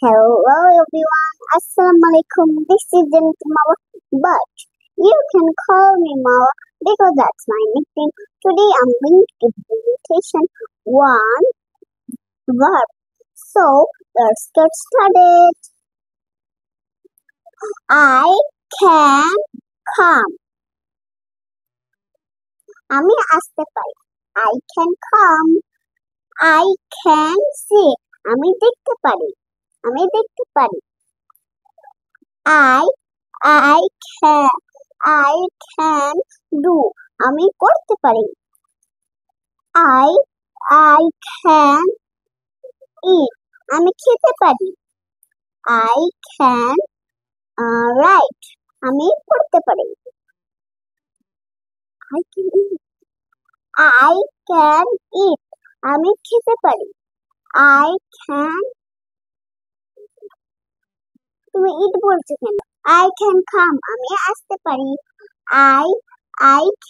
Hello everyone, Assalamu alaikum. This is Mawa, but you can call me Mawa because that's my nickname. Today I'm going to give presentation one verb. So let's get started. I can come. আমি আসতে পারি। I can come. I can see. আমি দেখতে পারি। আমি দেখতে পারি। I can I can do আমি করতে পারি I can eat আমি খেতে পারি I can write আমি পড়তে পারি I can eat I can eat আমি খেতে পারি I can তুমি eat বলছো কেন I can come আমি আসতে পারি I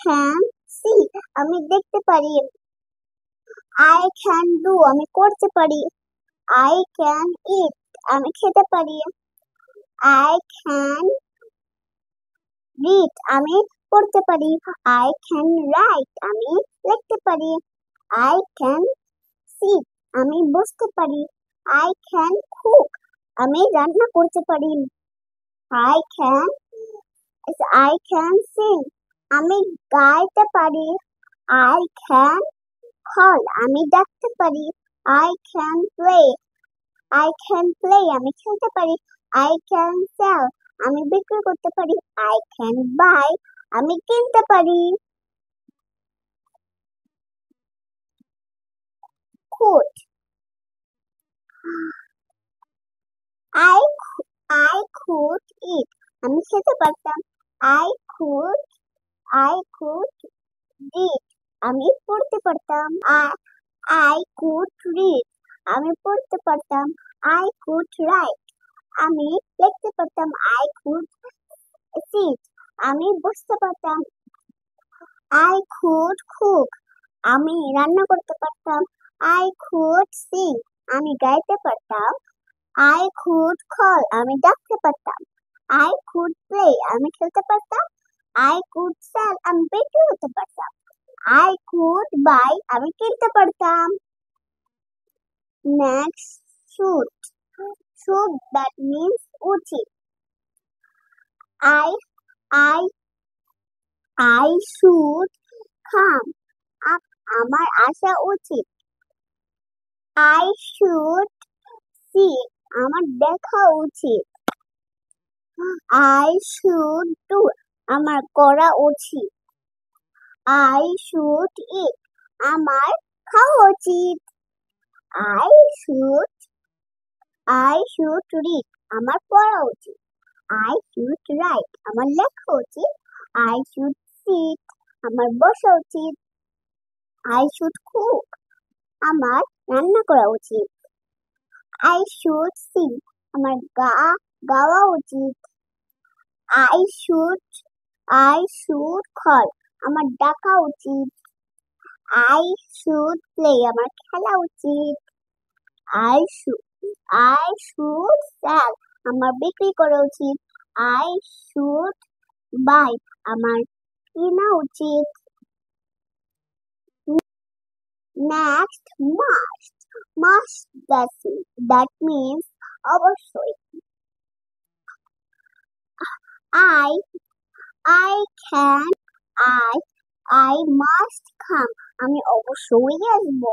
can see আমি দেখতে পারি I can do আমি করতে পারি I can eat আমি খেতে পারি I can read আমি পড়তে পারি I can write আমি লিখতে পারি I can sit আমি বসতে পারি I can cook আমি রান্না করতে পারি I can sing আমি গাইতে পারি I can call আমি ডাকতে পারি I can play আমি খেলতে পারি I can sell আমি বিক্রি করতে পারি I can buy আমি কিনতে পারি could I could eat আমি খেতে পারতাম I could read আমি পড়তে পারতাম I could read আমি পড়তে পারতাম I could write আমি লিখতে পারতাম I could sit আমি বসতে পারতাম I could cook আমি রান্না করতে পারতাম I could sing আমি গাইতে পারতাম I could call আমি ডাকতে পারতাম I could play আমি খেলতে পারতাম I could sell আমি বিক্রি করতে পারতাম I could buy আমি কিনতে পারতাম next should that means উচিত I should come আমার আসা উচিত I should see আমার দেখা উচিত I should do আমার করা উচিত I should eat আমার খাওয়া উচিত I should read আমার পড়া উচিত I should write আমার লেখা উচিত I should sit আমার বসা উচিত I should cook আমার রান্না করা উচিত I should sing আমার গাওয়া উচিত I should call আমার ডাকা উচিত I should play আমার খেলা উচিত I should sell আমার বিক্রি করা উচিত I should buy আমার কেনা উচিত next must that means অবশ্যই I must come আমি অবশ্যই আসবো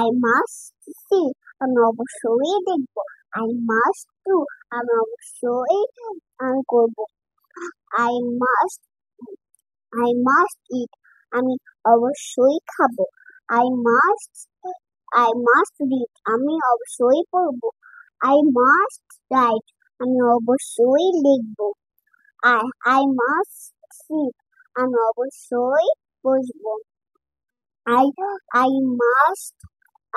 I must see আমি অবশ্যই দেখবো I must do আমি অবশ্যই করব I must eat আমি অবশ্যই খাবো I must read আমি অবশ্যই পড়বো I must write আমি অবশ্যই লিখবো I must sleep আমি অবশ্যই বসবো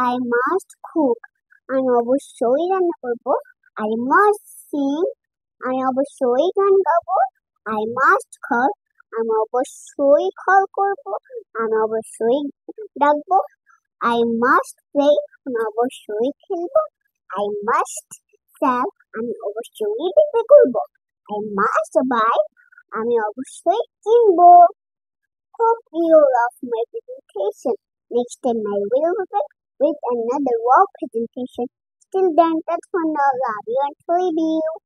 I must cook আমি অবশ্যই রান্না করবো I must sing আমি অবশ্যই গান গাবো I must call আমি অবশ্যই কল করবো আমি অবশ্যই ডাকবো I must play আমি অবশ্যই খেলবো I must এক্সেল আমি অবশ্যই বিক্রি করব। I must buy আমি অবশ্যই কিনবো। Hope you love my presentation. Next time I will be back with another wow presentation. Till then, that's for now. Love you and leave you.